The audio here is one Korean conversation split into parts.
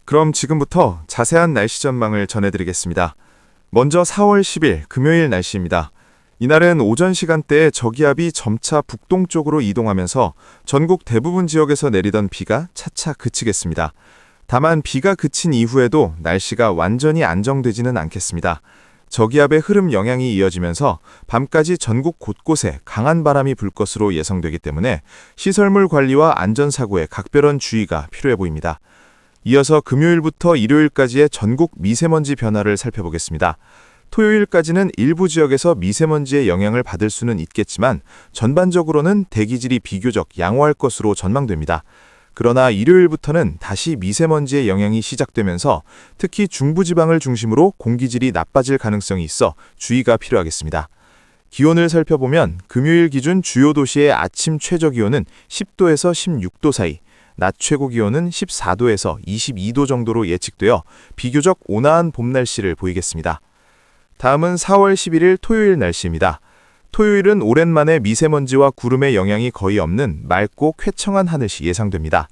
그럼 지금부터 자세한 날씨 전망을 전해드리겠습니다. 먼저 4월 10일 금요일 날씨입니다. 이날은 오전 시간대에 저기압이 점차 북동쪽으로 이동하면서 전국 대부분 지역에서 내리던 비가 차차 그치겠습니다. 다만 비가 그친 이후에도 날씨가 완전히 안정되지는 않겠습니다. 저기압의 흐름 영향이 이어지면서 밤까지 전국 곳곳에 강한 바람이 불 것으로 예상되기 때문에 시설물 관리와 안전사고에 각별한 주의가 필요해 보입니다. 이어서 금요일부터 일요일까지의 전국 미세먼지 변화를 살펴보겠습니다. 토요일까지는 일부 지역에서 미세먼지의 영향을 받을 수는 있겠지만 전반적으로는 대기질이 비교적 양호할 것으로 전망됩니다. 그러나 일요일부터는 다시 미세먼지의 영향이 시작되면서 특히 중부지방을 중심으로 공기질이 나빠질 가능성이 있어 주의가 필요하겠습니다. 기온을 살펴보면 금요일 기준 주요 도시의 아침 최저기온은 10도에서 16도 사이, 낮 최고기온은 14도에서 22도 정도로 예측되어 비교적 온화한 봄 날씨를 보이겠습니다. 다음은 4월 11일 토요일 날씨입니다. 토요일은 오랜만에 미세먼지와 구름의 영향이 거의 없는 맑고 쾌청한 하늘이 예상됩니다.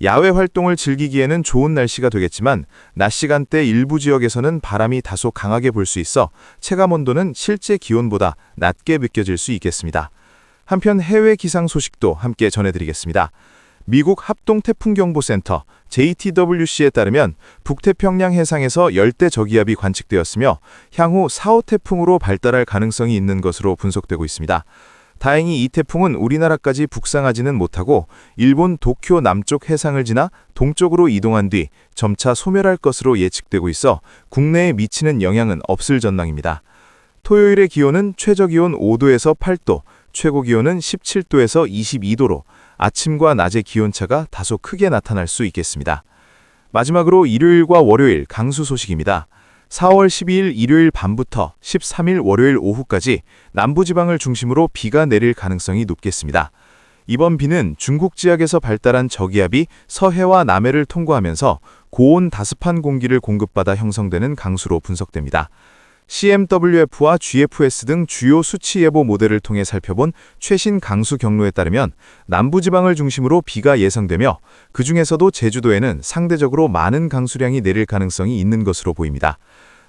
야외 활동을 즐기기에는 좋은 날씨가 되겠지만 낮 시간대 일부 지역에서는 바람이 다소 강하게 불 수 있어 체감온도는 실제 기온보다 낮게 느껴질 수 있겠습니다. 한편 해외 기상 소식도 함께 전해드리겠습니다. 미국 합동태풍경보센터 JTWC에 따르면 북태평양 해상에서 열대 저기압이 관측되었으며 향후 4호 태풍으로 발달할 가능성이 있는 것으로 분석되고 있습니다. 다행히 이 태풍은 우리나라까지 북상하지는 못하고 일본 도쿄 남쪽 해상을 지나 동쪽으로 이동한 뒤 점차 소멸할 것으로 예측되고 있어 국내에 미치는 영향은 없을 전망입니다. 토요일의 기온은 최저기온 5도에서 8도, 최고기온은 17도에서 22도로 아침과 낮의 기온차가 다소 크게 나타날 수 있겠습니다. 마지막으로 일요일과 월요일 강수 소식입니다. 4월 12일 일요일 밤부터 13일 월요일 오후까지 남부지방을 중심으로 비가 내릴 가능성이 높겠습니다. 이번 비는 중국 지역에서 발달한 저기압이 서해와 남해를 통과하면서 고온 다습한 공기를 공급받아 형성되는 강수로 분석됩니다. CMWF와 GFS 등 주요 수치 예보 모델을 통해 살펴본 최신 강수 경로에 따르면 남부지방을 중심으로 비가 예상되며 그 중에서도 제주도에는 상대적으로 많은 강수량이 내릴 가능성이 있는 것으로 보입니다.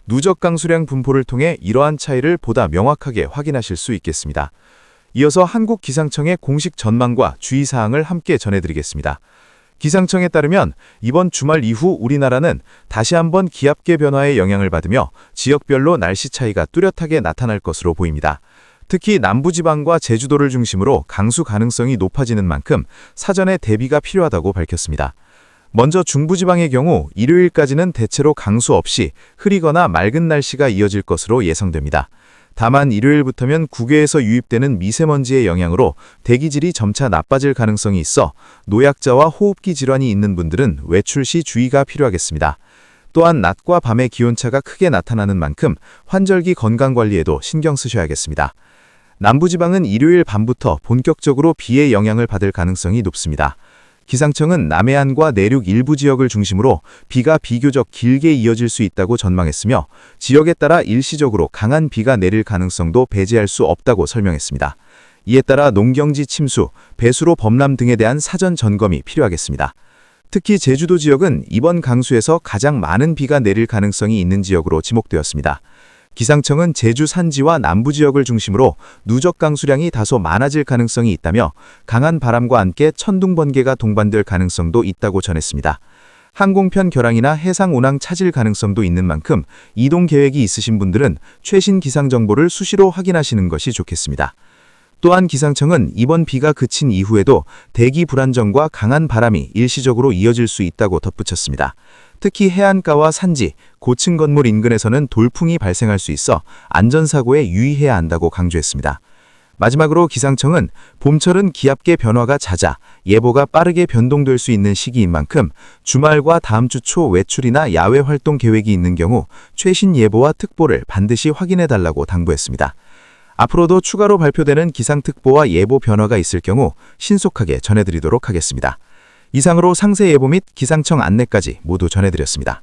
누적 강수량 분포를 통해 이러한 차이를 보다 명확하게 확인하실 수 있겠습니다. 이어서 한국기상청의 공식 전망과 주의사항을 함께 전해드리겠습니다. 기상청에 따르면 이번 주말 이후 우리나라는 다시 한번 기압계 변화의 영향을 받으며 지역별로 날씨 차이가 뚜렷하게 나타날 것으로 보입니다. 특히 남부지방과 제주도를 중심으로 강수 가능성이 높아지는 만큼 사전에 대비가 필요하다고 밝혔습니다. 먼저 중부지방의 경우 일요일까지는 대체로 강수 없이 흐리거나 맑은 날씨가 이어질 것으로 예상됩니다. 다만 일요일부터면 국외에서 유입되는 미세먼지의 영향으로 대기질이 점차 나빠질 가능성이 있어 노약자와 호흡기 질환이 있는 분들은 외출 시 주의가 필요하겠습니다. 또한 낮과 밤의 기온차가 크게 나타나는 만큼 환절기 건강관리에도 신경 쓰셔야겠습니다. 남부지방은 일요일 밤부터 본격적으로 비의 영향을 받을 가능성이 높습니다. 기상청은 남해안과 내륙 일부 지역을 중심으로 비가 비교적 길게 이어질 수 있다고 전망했으며 지역에 따라 일시적으로 강한 비가 내릴 가능성도 배제할 수 없다고 설명했습니다. 이에 따라 농경지 침수, 배수로 범람 등에 대한 사전 점검이 필요하겠습니다. 특히 제주도 지역은 이번 강수에서 가장 많은 비가 내릴 가능성이 있는 지역으로 지목되었습니다. 기상청은 제주 산지와 남부 지역을 중심으로 누적 강수량이 다소 많아질 가능성이 있다며 강한 바람과 함께 천둥 번개가 동반될 가능성도 있다고 전했습니다. 항공편 결항이나 해상 운항 차질 가능성도 있는 만큼 이동 계획이 있으신 분들은 최신 기상 정보를 수시로 확인하시는 것이 좋겠습니다. 또한 기상청은 이번 비가 그친 이후에도 대기 불안정과 강한 바람이 일시적으로 이어질 수 있다고 덧붙였습니다. 특히 해안가와 산지, 고층 건물 인근에서는 돌풍이 발생할 수 있어 안전사고에 유의해야 한다고 강조했습니다. 마지막으로 기상청은 봄철은 기압계 변화가 잦아 예보가 빠르게 변동될 수 있는 시기인 만큼 주말과 다음 주 초 외출이나 야외 활동 계획이 있는 경우 최신 예보와 특보를 반드시 확인해달라고 당부했습니다. 앞으로도 추가로 발표되는 기상특보와 예보 변화가 있을 경우 신속하게 전해드리도록 하겠습니다. 이상으로 상세 예보 및 기상청 안내까지 모두 전해드렸습니다.